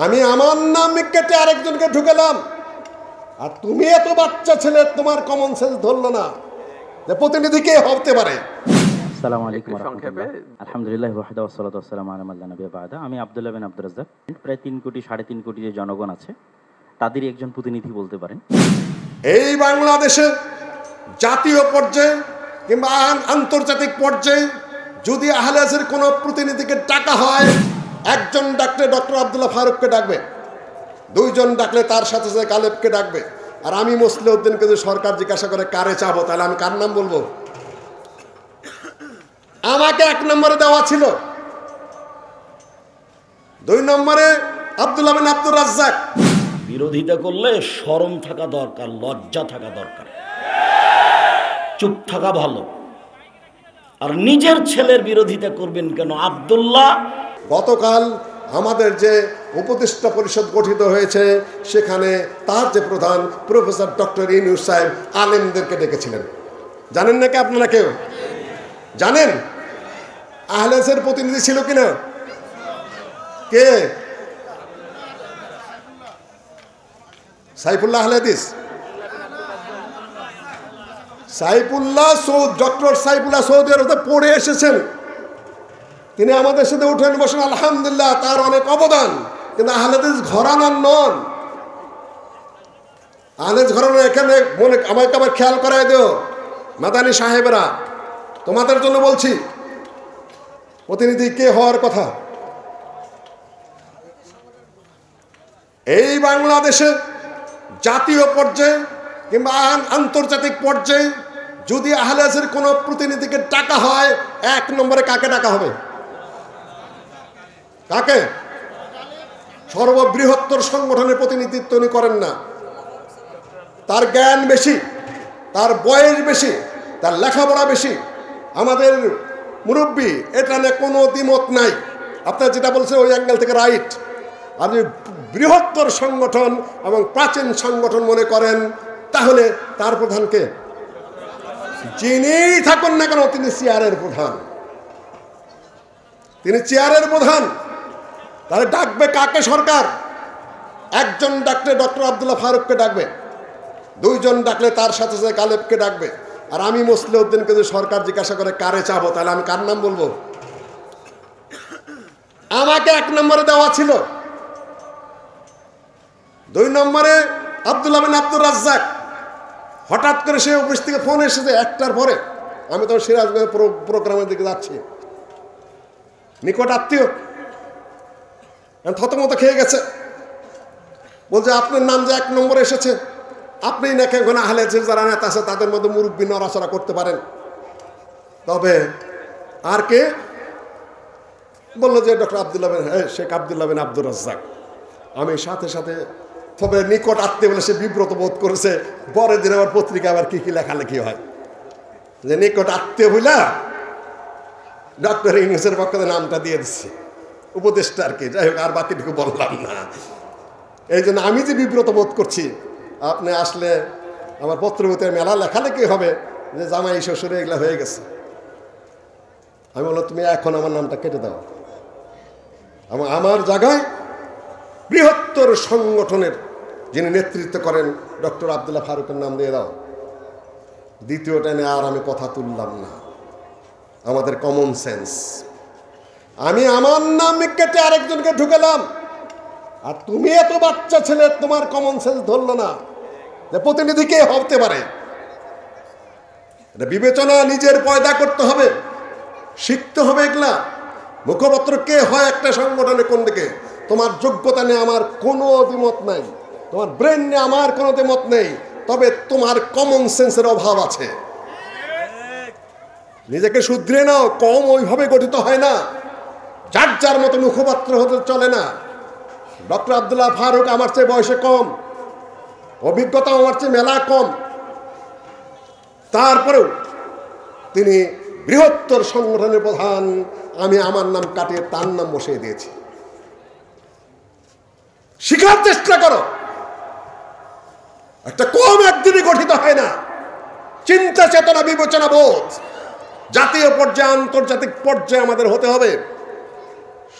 আমি আমার নাম কেটে আরেকজনকে ঢুকালাম, আর তুমি এত বাচ্চা ছেলে, তোমার কমন সেন্স ধরলো না যে প্রতিনিধি কে হতে পারে। আসসালামু আলাইকুম ওয়া রাহমাতুল্লাহ। আলহামদুলিল্লাহ ওয়াহদাহু ওয়াসসালাতু ওয়াসসালামু আলা মান লা নাবিয়্যা বা'দা। আমি আব্দুল্লাহ বিন আব্দুর রাজ্জাক। প্রায় 3 কোটি 3.5 কোটি যে জনগণ আছে তাদেরই একজন প্রতিনিধি বলতে পারেন। এই বাংলাদেশে জাতীয় পর্যায়ে কিংবা আন্তর্জাতিক পর্যায়ে যদি আহলে হাদিসের কোনো প্রতিনিধিকে ডাকা হয়, একজন ডাকলে ডক্টর আব্দুল্লাহ ফারুককে ডাকবে, দুইজন ডাকলে তার সাথে সাথে গালেবকে ডাকবে। আর আমি মুসলিউদ্দিনকে যদি সরকার জিজ্ঞাসা করে কারে চাবো, তাহলে আমি কার নাম বলবো? আমাকে 1 নম্বরে দেওয়া ছিল, 2 নম্বরে আব্দুল্লাহ বিন আব্দুর রাজ্জাক। বিরোধিতা করলে শরম থাকা দরকার, লজ্জা থাকা দরকার, চুপ থাকা ভালো। আর নিজের ছেলের বিরোধিতা করবেন কেন? আব্দুল্লাহ গতকাল আমাদের যে উপদেষ্টা পরিষদ গঠিত হয়েছে, সেখানে তার যে প্রধান প্রফেসর ডক্টর ইউনূস সাহেব আলেমদেরকে ডেকেছিলেন। জানেন নাকি আপনারা? কেউ জানেন আহলে হাদিসের প্রতিনিধি ছিল কিনা? কে? সাইফুল্লাহ আহলে হাদিস। সাইফুল্লাহ ডক্টর সাইফুল্লাহ সৌদি আরবে পড়ে এসেছেন, তিনি আমাদের সাথে উঠেন বসেন, আলহামদুলিল্লাহ, তার অনেক অবদান। কিন্তু আহলে হাদিস ঘরানার নন। আহলে হাদিস ঘরানা এখানে আমাকে আবার খেয়াল করাই দিও মাদানী সাহেবরা, তোমাদের জন্য বলছি, প্রতিনিধি কে হওয়ার কথা। এই বাংলাদেশে জাতীয় পর্যায়ে কিংবা আন্তর্জাতিক পর্যায়ে যদি আহলে হাদিসের কোনো প্রতিনিধিকে ডাকা হয়, 1 নম্বরে কাকে ডাকা হবে? কাকে? সর্ববৃহত্তর সংগঠনের প্রতিনিধিত্ব উনি করেন না। তার জ্ঞান বেশি, তার বয়স বেশি, তার লেখাপড়া বেশি। আমাদের মুরব্বী, এটা নিয়ে কোনো দ্বিমত নাই। আপনার যেটা বলছেন ওই অ্যাঙ্গেল থেকে রাইট। আপনি বৃহত্তর সংগঠন এবং প্রাচীন সংগঠন মনে করেন, তাহলে তার প্রধানকে যিনি থাকুন না কেন, তিনি চেয়ারের প্রধান। তিনি চেয়ারের প্রধান। তাহলে ডাকবে কাকে সরকার? একজন ডাকলে ডক্টর আব্দুল্লাহ ফারুককে ডাকবে, 2 জন ডাকলে তার সাথে সাথে গালেবকে ডাকবে। আর আমি মুসলিউদ্দিনকে যদি সরকার জিজ্ঞাসা করে কারে চাবো, তাহলে আমি কার নাম বলবো? আমাকে 1 নম্বরে দেওয়া ছিল, 2 নম্বরে আব্দুল্লাহ বিন আব্দুর রাজ্জাক। হঠাৎ করে সে অফিস থেকে ফোন এসেছে 1টার পরে। আমি তখন সিরাজগঞ্জের প্রোগ্রামের দিকে যাচ্ছি, নিকট আত্মীয়, থতমত খেয়ে গেছে। বলছে আপনার নাম যে 1 নম্বরে এসেছে, আপনি নাকি ওখানে আহলে হাদিসের যারা নেতা আছে তাদের মধ্যে মুরব্বী নড়াচড়া করতে পারেন। তবে আর কে? বললো যে ডক্টর আব্দুল্লাহ বিন শেখ আব্দুল্লাহ বিন আব্দুর রাজ্জাক। আমি সাথে সাথে, তবে নিকট আত্মীয় বলে সে বিব্রত বোধ করেছে। পরের দিন আবার পত্রিকা আবার কি লেখালেখি হয় যে নিকট আত্মীয় বইলা ডক্টর ইউনূসের পক্ষে নামটা দিয়ে দিচ্ছে, উপদেষ্টা আর কি। যাই হোক, আর বাকিটুকু বললাম না। এই জন্য আমি যে বিব্রত বোধ করছি, আপনি আসলে আমার পত্রপত্রিকায় মেলা লেখালেখি হবে যে জামাই শ্বশুরে এগুলা হয়ে গেছে। আমি বললাম তুমি এখন আমার নামটা কেটে দাও, আমার জায়গায় বৃহত্তর সংগঠনের যিনি নেতৃত্ব করেন ডক্টর আব্দুল্লাহ ফারুকের নাম দিয়ে দাও। দ্বিতীয়টা নিয়ে আর আমি কথা তুললাম না। আমাদের কমন সেন্স। আমি আমার নাম কেটে আরেকজনকে ঢুকালাম, আর তুমি এত বাচ্চা ছেলে, তোমার কমন সেন্স ধরলো না যে প্রতিনিধি কে হতে পারে। এটা বিবেচনা নিজের পয়দা করতে হবে, শিখতে হবে। এগুলা মুখপত্র কে হয় একটা সংগঠনে, কোন দিকে। তোমার যোগ্যতা নিয়ে আমার কোনো দ্বিমত নাই, তোমার ব্রেন নিয়ে আমার কোনো দ্বিমত নেই, তবে তোমার কমন সেন্সের অভাব আছে। নিজেকে শুধরে নাও। কম ওইভাবে গঠিত হয় না, যার যার মতো মুখপাত্র হতে চলে না। ডক্টর আব্দুল্লাহ ফারুক আমার চেয়ে বয়সে কম, অভিজ্ঞতা আমার চেয়ে মেলা কম, তারপরেও তিনি বৃহত্তর সংগঠনের প্রধান। আমি আমার নাম কাটিয়ে তার নাম বসিয়ে দিয়েছি। শিখার চেষ্টা করো। একটা কম একদিনই গঠিত হয় না। চিন্তা চেতনা, বিবেচনা বোধ জাতীয় পর্যায়ে আন্তর্জাতিক পর্যায়ে আমাদের হতে হবে।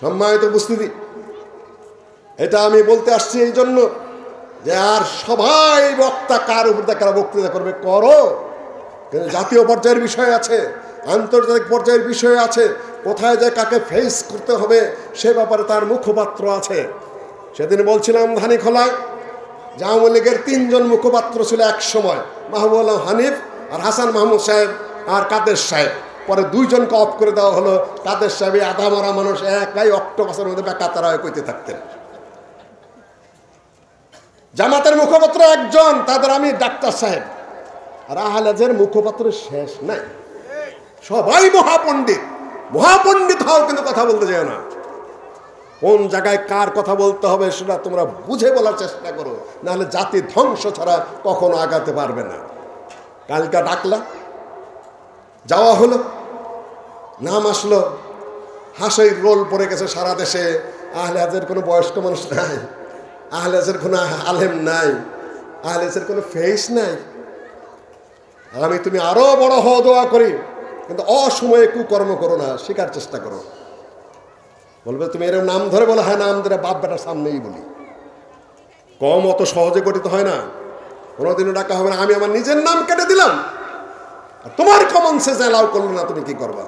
সম্মানিত উপস্থিতি, এটা আমি বলতে আসছি এই জন্য যে আর সবাই বক্তা কার উপর কারা বক্তৃতা করবে করো, কিন্তু জাতীয় পর্যায়ের বিষয় আছে, আন্তর্জাতিক পর্যায়ের বিষয় আছে, কোথায় যায় কাকে ফেস করতে হবে সে ব্যাপারে তার মুখপাত্র আছে। সেদিন বলছিলাম ধানীখোলায় যে আওয়ামী লীগের 3 জন মুখপাত্র ছিল এক সময়, মাহবুব হানিফ আর হাসান মাহমুদ সাহেব আর কাদের সাহেব। পরে 2 জনকে অফ করে দেওয়া হলো। কাদের সাহেব আধা মরা মানুষ, একাই অক্টোপাসের মধ্যে বেকাতারা হয়ে কইতে থাকতেন। জামাতের মুখপাত্র একজন, তাদের আমি ডাক্তার সাহেব। আর আহলেজের মুখপাত্র শেষ নাই, সবাই মহাপণ্ডিত। মহাপণ্ডিত হও, কিন্তু কথা বলতে যেও না। কোন জায়গায় কার কথা বলতে হবে সেটা তোমরা বুঝে বলার চেষ্টা করো, নাহলে জাতি ধ্বংস ছাড়া কখনো আগাতে পারবে না। কালকা ডাকলা, যাওয়া হলো, নাম আসলো, হাসির রোল পড়ে গেছে সারা দেশে। আহলে হাদিসের কোনো বয়স্ক মানুষ নাই, আহলে হাদিসের কোনো আলেম নাই, আহলে হাদিসের কোনো ফেস নাই। আমি তুমি আরো বড় হওয়া দোয়া করি, কিন্তু অসময়ে কুকর্ম করো না, শেখার চেষ্টা করো। বলবে তুমি এরকম নাম ধরে বলো, হ্যাঁ নাম ধরে বাপ বেটার সামনেই বলি। কম অত সহজে গঠিত হয় না, কোনোদিনও ডাকা হবে না। আমি আমার নিজের নাম কেটে দিলাম, আর তোমার কমন সেন্স অ্যালাউ করলো না, তুমি কি করবা?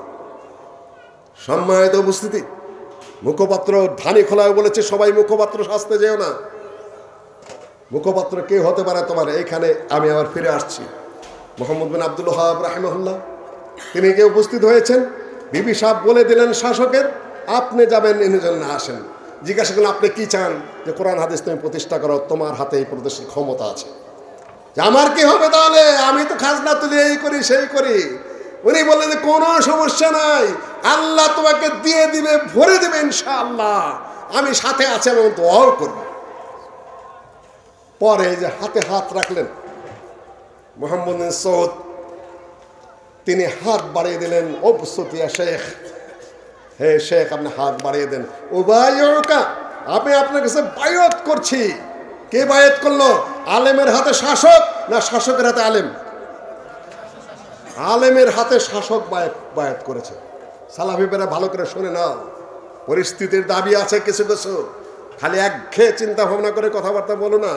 সম্মানিত উপস্থিতি, মুখপাত্র ধানীখোলায় বলেছে সবাই মুখপাত্র সাজতে যেও না। মুখপাত্র কে হতে পারে তোমার? এইখানে আমি আবার ফিরে আসছি। মোহাম্মদ বিন আব্দুল ওয়াহাব রাহিমাহুল্লাহ তিনি কে উপস্থিত হয়েছেন। বিবি সাহেব বলে দিলেন শাসকের, আপনি যাবেন, ইনি জন্য আসেন। জিজ্ঞাসা করলেন আপনি কি চান? যে কোরআন হাদিস তুমি প্রতিষ্ঠা করো, তোমার হাতে এই প্রদেশের ক্ষমতা আছে। যে আমার কি হবে তাহলে? আমি তো খাজনা তুলি, এই করি সেই করি। উনি বললেন যে কোনো সমস্যা নাই, আল্লাহ তোমাকে দিয়ে দিবে, ভরে দেবে ইনশাআল্লাহ, আমি সাথে আছি এবং দোয়াও করব। পরে যে হাতে হাত রাখলেন মোহাম্মদ বিন সৌদ, তিনি হাত বাড়িয়ে দিলেন, ও সতিয়া শেখ, হে শেখ আপনি হাত বাড়িয়ে দেন। উবাইয়ুকা, আমি আপনার কাছে বায়াত করছি। কে বায়াত করলো? আলেমের হাতে শাসক না শাসকের হাতে আলেম? আলেমের হাতে শাসক বায়াত করেছে। সালাফিরা ভালো করে শুনে নাও, পরিস্থিতির দাবি আছে কিছু কিছু, খালি একঘেয়ে চিন্তা ভাবনা করে কথাবার্তা বলো না,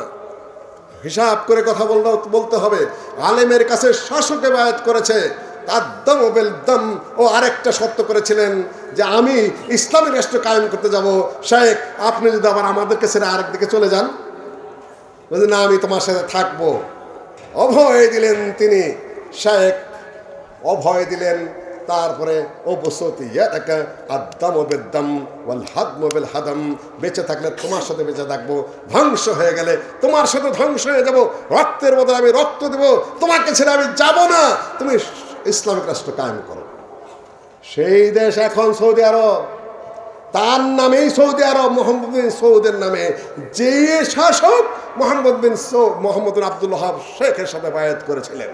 হিসাব করে কথা বলতে হবে। আলেমের কাছে শাসকে বায়াত করেছে, তার দম বেল দম। ও আরেকটা শর্ত করেছিলেন যে আমি ইসলামী রাষ্ট্র কায়েম করতে যাব, শেখ আপনি যদি আবার আমাদেরকে ছেড়ে আরেক দিকে চলে যান, বলছে না আমি তোমার সাথে থাকবো। অভয় দিলেন তিনি, শেখ অভয় দিলেন। তারপরে ও বসতি আদাম বেদাম ওয়াল হাদম বেল হাদম, বেঁচে থাকলে তোমার সাথে বেঁচে থাকবো, ধ্বংস হয়ে গেলে তোমার সাথে ধ্বংস হয়ে যাব, রক্তের বদলে আমি রক্ত দেবো, তোমাকে ছেড়ে আমি যাব না, তুমি ইসলামিক রাষ্ট্র কায়েম করো। সেই দেশ এখন সৌদি আরব, তার নামেই সৌদি আরব, মোহাম্মদ বিন সৌদের নামে। যে শাসক মোহাম্মদ বিন আব্দুল ওয়াহাব শেখের সাথে বায়াত করেছিলেন,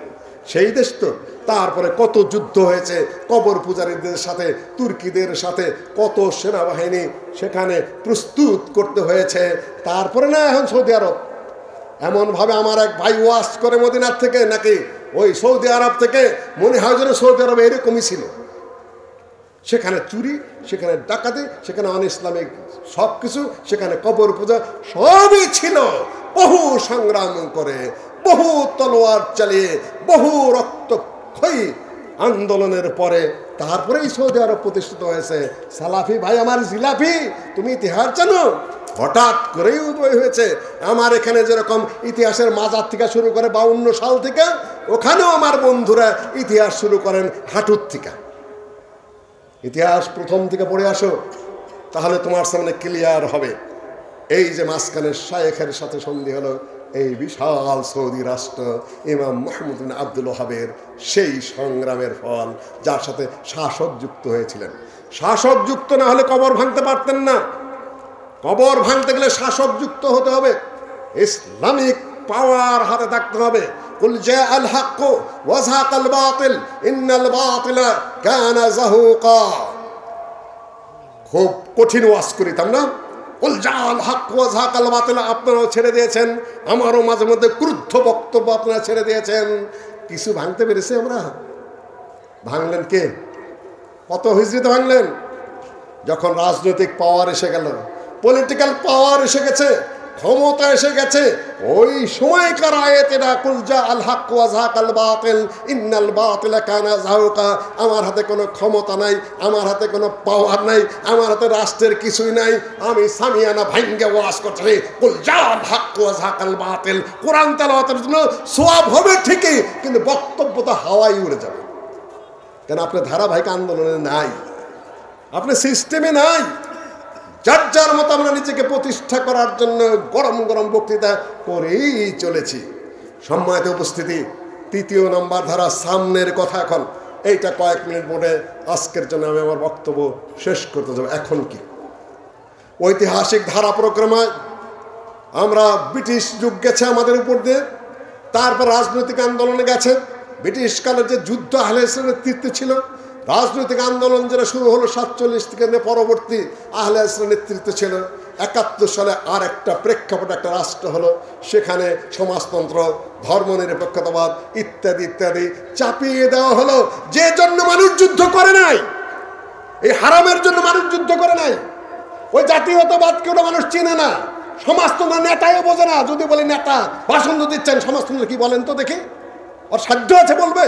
সেই দেশ তো। তারপরে কত যুদ্ধ হয়েছে কবর পূজারীদের সাথে, তুর্কিদের সাথে, কত সেনাবাহিনী সেখানে প্রস্তুত করতে হয়েছে। তারপরে না এখন সৌদি আরব। এমনভাবে আমার এক ভাই ওয়াজ করে মদিনার থেকে, নাকি ওই সৌদি আরব থেকে, মনে হয় যেন সৌদি আরবে এরকমই ছিল। সেখানে চুরি, সেখানে ডাকাতি, সেখানে অন ইসলামিক সব কিছু, সেখানে কবর পূজা সবই ছিল। বহু সংগ্রাম করে, বহু তলোয়ার চালিয়ে, বহু রক্তক্ষয়ী আন্দোলনের পরে তারপরেই সৌদি আরব প্রতিষ্ঠিত হয়েছে। সালাফি ভাই আমার জিলাপি, তুমি ইতিহাস জানো? হঠাৎ করেই উদয় হয়েছে। আমার এখানে যেরকম ইতিহাসের মাজার থেকে শুরু করে 52 সাল থেকে, ওখানেও আমার বন্ধুরা ইতিহাস শুরু করেন হাঁটুর থেকে। ইতিহাস প্রথম থেকে পড়ে আসো, তাহলে তোমার সামনে ক্লিয়ার হবে। এই যে মাঝখানে শায়েখের সাথে সন্ধি হলো, এই বিশাল সৌদি রাষ্ট্র ইমাম মুহাম্মদ বিন আব্দুল ওয়াহাবের সেই সংগ্রামের ফল, যার সাথে শাসক যুক্ত হয়েছিলেন। শাসক যুক্ত না হলে কবর ভাঙতে পারতেন না। কবর ভাঙতে গেলে শাসক যুক্ত হতে হবে, ইসলামিক পাওয়ার হাতে থাকতে হবে। কুল জাআল হক ওয়া যাহাকাল বাতিল ইন্নাল বাতিলা কানা যাহুকা। খুব কঠিন ওয়াজ করিতাম না, কুল জাআল হক ওয়া যাহাকাল বাতিল আপনারাও ছেড়ে দিয়েছেন, আমারও মাঝে মধ্যে ক্রুদ্ধ বক্তব্য আপনারা ছেড়ে দিয়েছেন। কিছু ভাঙতে পেরেছি আমরা? ভাঙলেন কে? কত হিজরিতে ভাঙলেন? যখন রাজনৈতিক পাওয়ার এসে গেল, পলিটিক্যাল পাওয়ার এসে গেছে, ক্ষমতা এসে গেছে। ওই সময়কার আয়াত এটা, কুল জা আল হক ওয়া যাকাল বাতিল ইন্নাল বাতিলা কানা যাহুকা। আমার হাতে কোনো ক্ষমতা নাই, আমার হাতে কোনো পাওয়ার নাই, আমার হাতে রাষ্ট্রের কিছুই নাই। আমি সামিয়ানা ভাঙ্গে ওয়াজ করছি, কুল জা আল হক ওয়া যাকাল বাতিল। কোরআন তেলাওয়াতের জন্য সওয়াব হবে ঠিকই, কিন্তু বক্তব্য তো হাওয়ায় উড়ে যাবে। কেন আপনি ধারাবাহিক আন্দোলনে নাই, আপনি সিস্টেমে নাই। যার যার মতো আমরা নিজেকে প্রতিষ্ঠা করার জন্য গরম গরম বক্তৃতা করেই চলেছি। সম্মানিত উপস্থিতি, ৩য় নম্বর ধারা, সামনের কথা। এখন এইটা কয়েক মিনিট বলে আজকের জন্য আমি আমার বক্তব্য শেষ করতে যাব। এখন কি ঐতিহাসিক ধারা প্রক্রমায় আমরা ব্রিটিশ যুগ গেছে আমাদের উপর দিয়ে, তারপর রাজনৈতিক আন্দোলনে গেছে। ব্রিটিশ কালের যে যুদ্ধ আহলে হাদিসের নেতৃত্বে ছিল, রাজনৈতিক আন্দোলন যেটা শুরু হলো 47 থেকে পরবর্তী আহলে হাদিসের নেতৃত্বে ছিল। 71 সালে আর একটা প্রেক্ষাপট, একটা রাষ্ট্র হলো, সেখানে সমাজতন্ত্র, ধর্মনিরপেক্ষতাবাদ ইত্যাদি ইত্যাদি চাপিয়ে দেওয়া হলো। যে জন্য মানুষ যুদ্ধ করে নাই, এই হারামের জন্য মানুষ যুদ্ধ করে নাই। ওই জাতীয়তাবাদকে ওটা মানুষ চিনে না, সমাজতন্ত্র নেতাও বোঝে না। যদি বলি নেতা ভাষণ দিচ্ছেন, সমাজতন্ত্র কি বলেন তো দেখি, ওর সাধ্য আছে বলবে?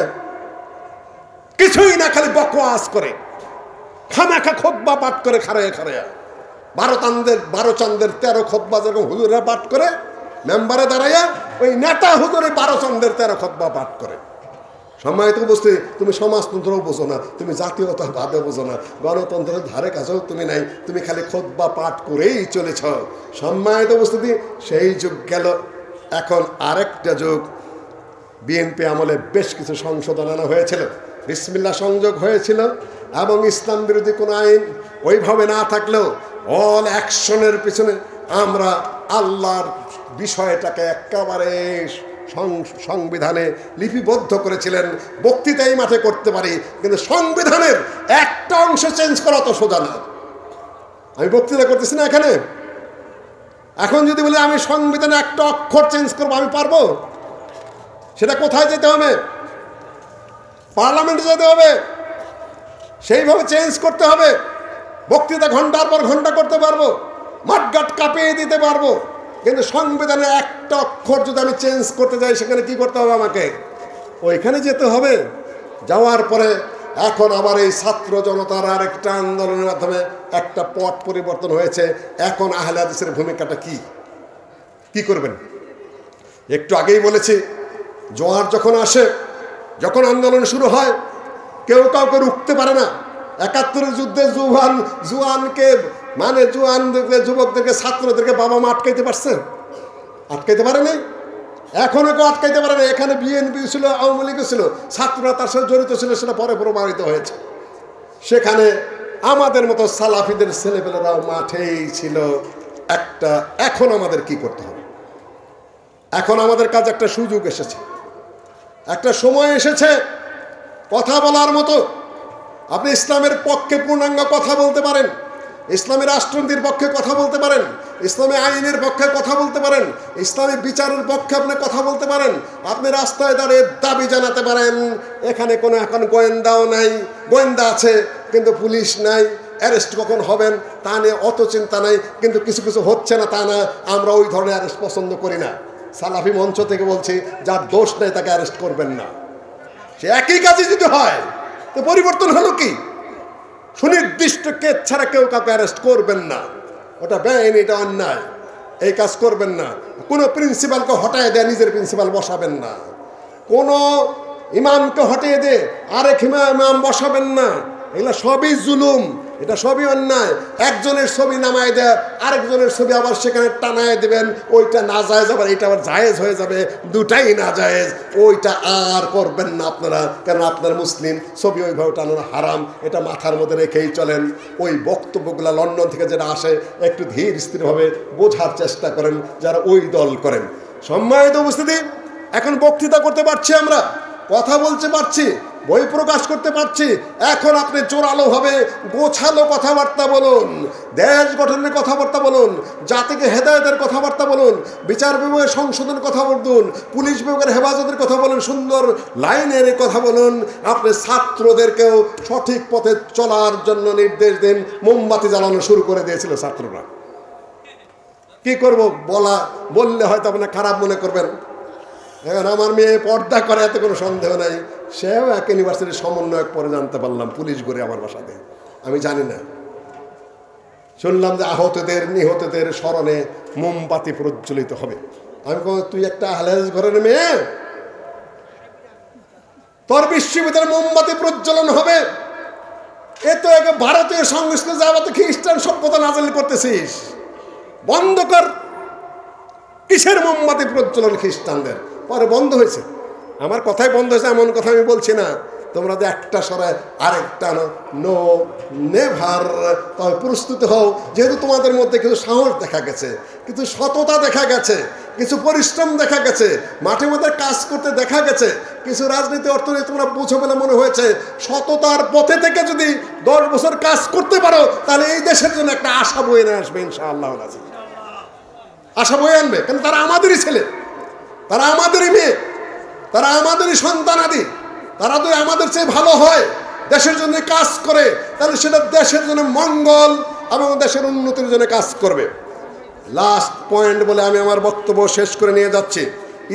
কিছুই না, খালি বকওয়াজ করে, খামাখা খুতবা পাঠ করে খাড়ায় খাড়ায়। 12 চাঁদের 13 খুতবা যেরকম হুজুররা পাঠ করে, মেম্বারে দাঁড়াইয়া ওই নেতা হুজুরে 12 চাঁদের 13 খুতবা পাঠ করে। সম্মানিত উপস্থিতি, তুমি সমাজতন্ত্রও বোঝো না, তুমি জাতীয়তাবাদও বোঝো না, গণতন্ত্রের ধারে কাছেও তুমি নাই, তুমি খালি খুতবা পাঠ করেই চলেছ। সম্মানিত উপস্থিতি, সেই যুগ গেল। এখন আরেকটা যুগ। বিএনপি আমলে বেশ কিছু সংশোধন আনা হয়েছিল, বিসমিল্লাহ সংযোগ হয়েছিল, এবং ইসলাম বিরোধী কোনো আইন ওইভাবে না থাকলেও অল অ্যাকশনের পিছনে আমরা আল্লাহর বিষয়টাকে একেবারে সংবিধানে লিপিবদ্ধ করেছিলেন। বক্তৃতাই মাঠে করতে পারি, কিন্তু সংবিধানের একটা অংশ চেঞ্জ করা তো সোজা না। আমি বক্তৃতা করতেছি না এখানে, এখন যদি বলি আমি সংবিধানে একটা অক্ষর চেঞ্জ করবো, আমি পারবো? সেটা কোথায় যেতে হবে? পার্লামেন্টে যেতে হবে, সেইভাবে চেঞ্জ করতে হবে। বক্তৃতা ঘন্টার পর ঘন্টা করতে পারবো, মাঠঘাট কাঁপিয়ে দিতে পারবো, কিন্তু সংবিধানে একটা অক্ষর যদি আমি চেঞ্জ করতে যাই, সেখানে কি করতে হবে? আমাকে ওইখানে যেতে হবে। যাওয়ার পরে এখন আবার এই ছাত্র জনতার আর একটা আন্দোলনের মাধ্যমে একটা পথ পরিবর্তন হয়েছে। এখন আহলে হাদিসের ভূমিকাটা কি করবেন? একটু আগেই বলেছি, জোয়ার যখন আসে, যখন আন্দোলন শুরু হয়, কেউ কাউকে রুখতে পারে না। 71 যুদ্ধে যুবকদেরকে, ছাত্রদেরকে বাবা মা আটকাইতে পারছে? আটকাইতে পারে নাই, এখনো কেউ আটকাইতে পারে না। এখানে বিএনপি ছিল, আওয়ামী লীগ ছিল, ছাত্ররা তার সাথে জড়িত ছিল, সেটা পরে প্রমাণিত হয়েছে। সেখানে আমাদের মতো সালাফিদের ছেলেপেলেরাও মাঠেই ছিল। এখন আমাদের কি করতে হবে? এখন আমাদের কাছে একটা সুযোগ এসেছে, একটা সময় এসেছে কথা বলার মতো। আপনি ইসলামের পক্ষে পূর্ণাঙ্গ কথা বলতে পারেন, ইসলামী রাষ্ট্রনীতির পক্ষে কথা বলতে পারেন, ইসলামী আইনের পক্ষে কথা বলতে পারেন, ইসলামী বিচারের পক্ষে আপনি কথা বলতে পারেন। আপনি রাস্তায় দাঁড়িয়ে দাবি জানাতে পারেন। এখানে কোনো এখন গোয়েন্দাও নাই, গোয়েন্দা আছে কিন্তু পুলিশ নাই, অ্যারেস্ট কখন হবেন তা নিয়ে অত চিন্তা নাই। কিন্তু কিছু কিছু হচ্ছে না তা না, আমরা ওই ধরনের অ্যারেস্ট পছন্দ করি না। সালাফি মঞ্চ থেকে বলছি, যার দোষ নেই তাকে অ্যারেস্ট করবেন না। সে একই কাজে যদি হয় তো পরিবর্তন হলো কি? সুনির্দিষ্ট কেস ছাড়া কেউ কাউকে অ্যারেস্ট করবেন না, ওটা বেআইনি, এটা অন্যায়। এই কাজ করবেন না। কোনো প্রিন্সিপালকে হটায় দেয় নিজের প্রিন্সিপাল বসাবেন না, কোনো ইমামকে হটিয়ে দে আরেক ইমাম বসাবেন না। এগুলো সবই জুলুম, এটা সবই অন্যায়। একজনের ছবি নামায় দেয়, আরেকজনের ছবি আবার সেখানে টানায় দেবেন, ওইটা না জায়েজ, আবার এটা আবার জায়েজ হয়ে যাবে, দুটাই না জায়েজ। ওইটা আর করবেন না আপনারা, কারণ আপনার মুসলিম, ছবি ওইভাবে টানানো হারাম। এটা মাথার মধ্যে রেখেই চলেন। ওই বক্তব্যগুলো লন্ডন থেকে যেটা আসে, একটু ধীর স্থিরভাবে বোঝার চেষ্টা করেন যারা ওই দল করেন। সম্মানিত উপস্থিতি, এখন বক্তৃতা করতে পারছি, আমরা কথা বলতে পারছি, বই প্রকাশ করতে পারছি। এখন আপনি জোরালোভাবে গোছালো কথাবার্তা বলুন, দেশ গঠনের কথাবার্তা বলুন, জাতিকে হেদায়েতের কথাবার্তা বলুন, বিচার বিভাগের সংশোধনের কথা বলুন, পুলিশ বিভাগের হেফাজতের কথা বলুন, সুন্দর লাইনের কথা বলুন। আপনি ছাত্রদেরকেও সঠিক পথে চলার জন্য নির্দেশ দিন। মোমবাতি জ্বালানো শুরু করে দিয়েছিল ছাত্ররা, কি করব বললে হয়তো আপনার খারাপ মনে করবেন। এখন আমার মেয়ে পর্দা করে, এত কোনো সন্দেহ নাই। সেও এক ইউনিভার্সিটির সমন্বয়ক, পরে জানতে পারলাম পুলিশ ঘুরে আমার বাসাতে, আমি জানি না। শুনলাম যে আহতদের নিহতদের স্মরণে মোমবাতি প্রজ্বলিত হবে। আমি বললাম, তুই একটা আহলে হাদিস ঘরের মেয়ে, তোর বিশ্ববিদ্যালয়ে মোমবাতি প্রজ্বলন হবে? এ তো এক ভারতীয় সংস্কৃতি, যাওয়া তো খ্রিস্টান সভ্যতা নাজিল করতেছিস, বন্ধ কর। কিসের মোমবাতি প্রজ্বলন খ্রিস্টানদের? পরে বন্ধ হয়েছে। আমার কথাই বন্ধ হয়েছে এমন কথা আমি বলছি না। তোমরা যে একটা সরায় আরেকটা নো নেভার। তবে প্রস্তুত হও, যেহেতু তোমাদের মধ্যে কিছু সাহস দেখা গেছে, কিছু সততা দেখা গেছে, কিছু পরিশ্রম দেখা গেছে, মাঠে মধ্যে কাজ করতে দেখা গেছে, কিছু রাজনীতি অর্থনীতি তোমরা বুঝো বলে মনে হয়েছে। সততার পথে থেকে যদি 10 বছর কাজ করতে পারো, তাহলে এই দেশের জন্য একটা আশা বয়ে নিয়ে আসবে ইনশাআল্লাহ। আশা বয়ে আনবে, কারণ তারা আমাদেরই ছেলে, তারা আমাদেরই মেয়ে, তারা আমাদেরই সন্তানাদি। তারা যদি আমাদের চেয়ে ভালো হয়, দেশের জন্য কাজ করে, তাহলে সেটা দেশের জন্য মঙ্গল এবং দেশের উন্নতির জন্য কাজ করবে। লাস্ট পয়েন্ট বলে আমি আমার বক্তব্য শেষ করে নিয়ে যাচ্ছি।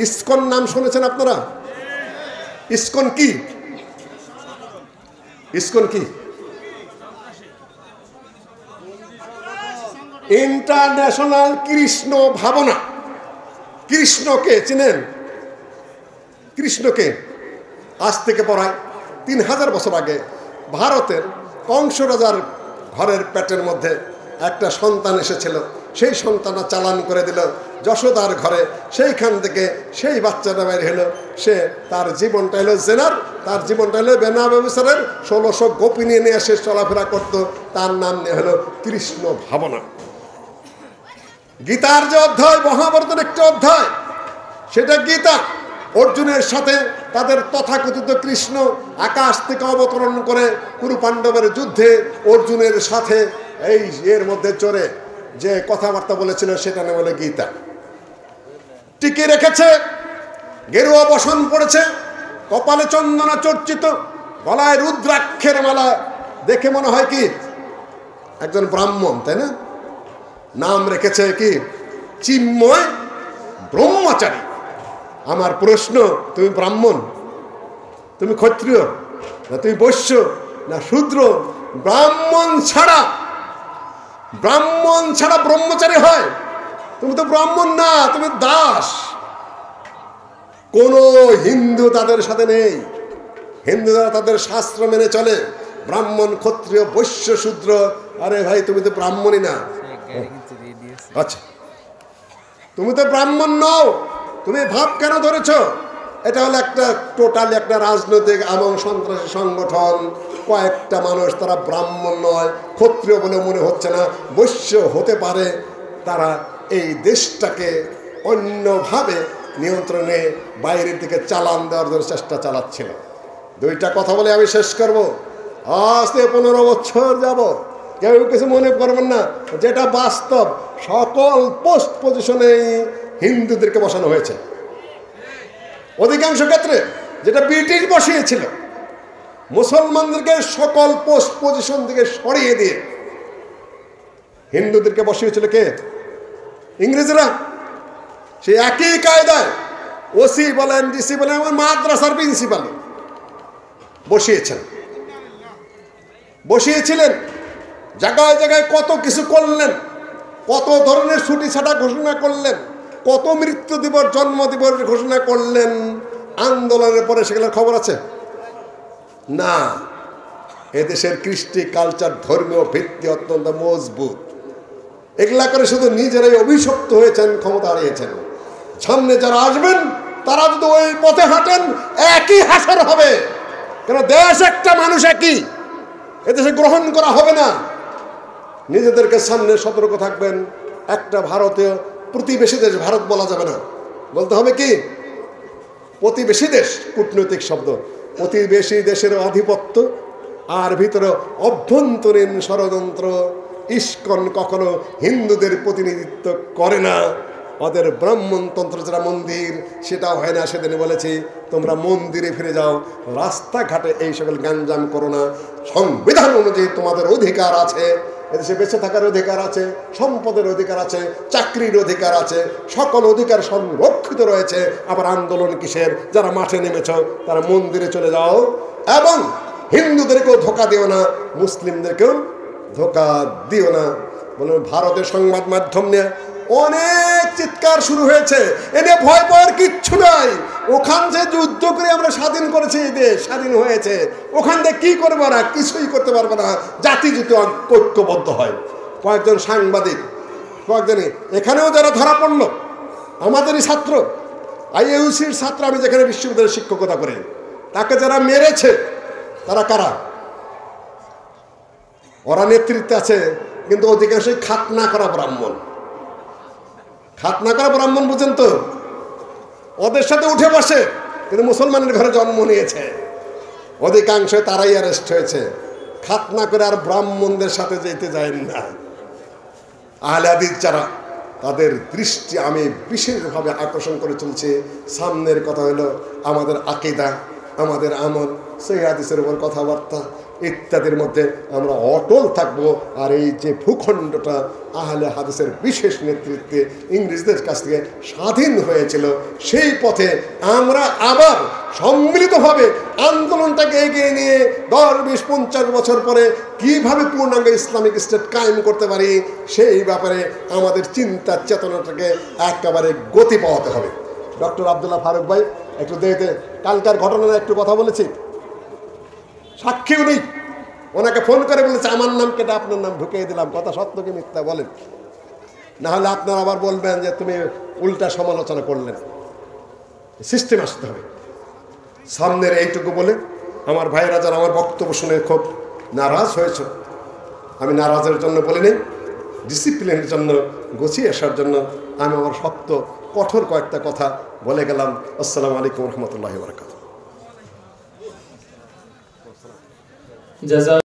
ইসকন নাম শুনেছেন আপনারা? ইসকন কি? ইসকন কি? ইন্টারন্যাশনাল কৃষ্ণ ভাবনা। কৃষ্ণকে চিনেন? কৃষ্ণকে আজ থেকে প্রায় 3000 বছর আগে ভারতের কংস রাজার ঘরের পেটের মধ্যে একটা সন্তান এসেছিল। সেই সন্তানটা চালান করে দিল যশোদার ঘরে। সেইখান থেকে সেই বাচ্চাটা বের হলো। সে তার জীবনটা হলো জেনার, তার জীবনটা হলো বেনা ব্যবসারের। 1600 গোপিনী নিয়ে সে চলাফেরা করতো। তার নাম নিয়ে হলো কৃষ্ণ ভাবনা। গীতার যে অধ্যায়, মহাভারতের একটা অধ্যায়, সেটা গীতা। অর্জুনের সাথে তাদের তথাকথিত কৃষ্ণ আকাশ থেকে অবতরণ করে কুরু পাণ্ডবের যুদ্ধে অর্জুনের সাথে এই এর মধ্যে চড়ে যে কথাবার্তা বলেছিল, সেটা নাম বলে গীতা। টিকে রেখেছে, গেরুয়া বসন পড়েছে, কপালে চন্দনা চর্চিত, গলায় রুদ্রাক্ষের মালা। দেখে মনে হয় কি একজন ব্রাহ্মণ, তাই না? নাম রেখেছে কি? চিন্ময় ব্রহ্মচারী। আমার প্রশ্ন, তুমি ব্রাহ্মণ, তুমি ক্ষত্রিয়, না তুমি বৈশ্য, না শূদ্র? ব্রাহ্মণ ছাড়া ব্রহ্মচারী হয়? তুমি তো ব্রাহ্মণ না, তুমি দাস। কোন হিন্দু তাদের সাথে নেই। হিন্দুরা তাদের শাস্ত্র মেনে চলে। ব্রাহ্মণ, ক্ষত্রিয়, বৈশ্য, শূদ্র। আরে ভাই, তুমি তো ব্রাহ্মণই না। আচ্ছা, তুমি তো ব্রাহ্মণ নও। তুমি ভাব কেন ধরেছ? এটা হলো একটা টোটাল একটা রাজনৈতিক এবং সন্ত্রাসী সংগঠন। কয়েকটা মানুষ, তারা ব্রাহ্মণ নয়, ক্ষত্রিয় বলে মনে হচ্ছে না, বৈশ্য হতে পারে। তারা এই দেশটাকে অন্যভাবে নিয়ন্ত্রণে বাইরের দিকে চালান দেওয়ার জন্য চেষ্টা চালাচ্ছিল। দুইটা কথা বলে আমি শেষ করব। আজ থেকে 15 বছর যাবত কেউ কিছু মনে করবেন না, যেটা বাস্তব, সকল পোস্ট পজিশনে হিন্দুদেরকে বসানো হয়েছে। অধিকাংশ ক্ষেত্রে যেটা ব্রিটিশ বসিয়েছিল, মুসলমানদেরকে সকল পোস্ট পজিশন থেকে সরিয়ে দিয়ে হিন্দুদেরকে বসিয়েছিল কে? ইংরেজরা। সেই একই কায়দায় ওসি বলেন, ডিসি বলেন, আমার মাদ্রাসার প্রিন্সিপাল বসিয়েছিলেন। জায়গায় জায়গায় কত কিছু করলেন, কত ধরনের ছুটি ছাটা ঘোষণা করলেন, কত মৃত্যু দিবস, জন্ম দিবস ঘোষণা করলেন। আন্দোলনের পরে সেগুলোর খবর আছে না। এদেশের কৃষ্টি, কালচার, ধর্মীয় ভিত্তি অত্যন্ত মজবুত। এগুলা করে শুধু নিজেরাই অভিশপ্ত হয়েছেন, ক্ষমতা হারিয়েছেন। সামনে যারা আসবেন, তারা যদি ওই পথে হাঁটেন, একই হাসর হবে। কেন? দেশ একটা, মানুষ একই। এদেশে গ্রহণ করা হবে না। নিজেদেরকে সামনে সতর্ক থাকবেন। একটা ভারতীয় প্রতিবেশী দেশ, ভারত বলা যাবে না, বলতে হবে কি প্রতিবেশী দেশ। কূটনৈতিক শব্দ। প্রতিবেশী দেশের আধিপত্য আর ভিতরে অভ্যন্তরীণ ষড়যন্ত্র। ইসকন কখনো হিন্দুদের প্রতিনিধিত্ব করে না। ওদের ব্রাহ্মণতন্ত্র যারা মন্দির, সেটাও হয় না। সেদিন বলেছি, তোমরা মন্দিরে ফিরে যাও, রাস্তাঘাটে এই সকল গ্যাঞ্জাম করো না। সংবিধান অনুযায়ী তোমাদের অধিকার আছে, এদেশে বেঁচে থাকার অধিকার আছে, সম্পদের অধিকার আছে, চাকরির অধিকার আছে, সকল অধিকার সংরক্ষিত রয়েছে। আবার আন্দোলন কিসের? যারা মাঠে নেমেছ তারা মন্দিরে চলে যাও, এবং হিন্দুদেরকেও ধোকা দিও না, মুসলিমদেরকেও ধোকা দিও না। বলুন, ভারতের সংবাদ মাধ্যম নিয়ে অনেক চিৎকার শুরু হয়েছে। এ নিয়ে ভয় পাওয়ার কিচ্ছু নাই। ওখান যে যুদ্ধ করে আমরা স্বাধীন করেছি, এই দেশ স্বাধীন হয়েছে, ওখান থেকে কি করবো না? কিছুই করতে পারবো না। জাতি যদি ঐক্যবদ্ধ হয়। কয়েকজন সাংবাদিক, কয়েকজনই এখানেও যারা ধরা পড়লো, আমাদেরই ছাত্র, IAUCর ছাত্র, আমি যেখানে বিশ্ববিদ্যালয়ে শিক্ষকতা করি, তাকে যারা মেরেছে তারা কারা? ওরা নেতৃত্বে আছে, কিন্তু অধিকাংশই খাতনা করা ব্রাহ্মণ। খাতনা করা ব্রাহ্মণ বুঝেন তো? ওদের সাথে উঠে বসে, কিন্তু মুসলমানের ঘরে জন্ম নিয়েছে। অধিকাংশ তারাই অ্যারেস্ট হয়েছে। খাতনা করে আর ব্রাহ্মণদের সাথে যেতে যায় না। আহলে হাদিস যারা, তাদের দৃষ্টি আমি বিশেষভাবে আকর্ষণ করে চলছে। সামনের কথা হলো আমাদের আকীদা, আমাদের আমল, সহিহ হাদিসের উপর কথাবার্তা ইত্যাদির মধ্যে আমরা অটল থাকব। আর এই যে ভূখণ্ডটা আহলে হাদিসের বিশেষ নেতৃত্বে ইংরেজদের কাছ থেকে স্বাধীন হয়েছিল, সেই পথে আমরা আবার সম্মিলিতভাবে আন্দোলনটাকে এগিয়ে নিয়ে 10-20-50 বছর পরে কীভাবে পূর্ণাঙ্গ ইসলামিক স্টেট কায়েম করতে পারি, সেই ব্যাপারে আমাদের চিন্তার চেতনাটাকে একেবারে গতি পাওয়াতে হবে। ডক্টর আবদুল্লাহ ফারুক ভাই একটু দেখতে, কালকার ঘটনা একটু কথা বলেছি, সাক্ষী উনি, ওনাকে ফোন করে বলেছে আমার নাম কেটে আপনার নাম ঢুকিয়ে দিলাম। কথা সত্য কি মিথ্যা বলেন, না হলে আপনারা আবার বলবেন যে তুমি উল্টা সমালোচনা করলেন। সিস্টেম আসতে হবে। সামনের এইটুকু বলে আমার ভাইরা যারা আমার বক্তব্য শুনে খুব নারাজ হয়েছে, আমি নারাজের জন্য বলি নেই, ডিসিপ্লিনের জন্য, গুছিয়ে আসার জন্য আমি আমার শক্ত কঠোর কয়েকটা কথা বলে গেলাম। আসসালামু আলাইকুম রহমতুল্লাহি ওয়া বারাকাতুহু।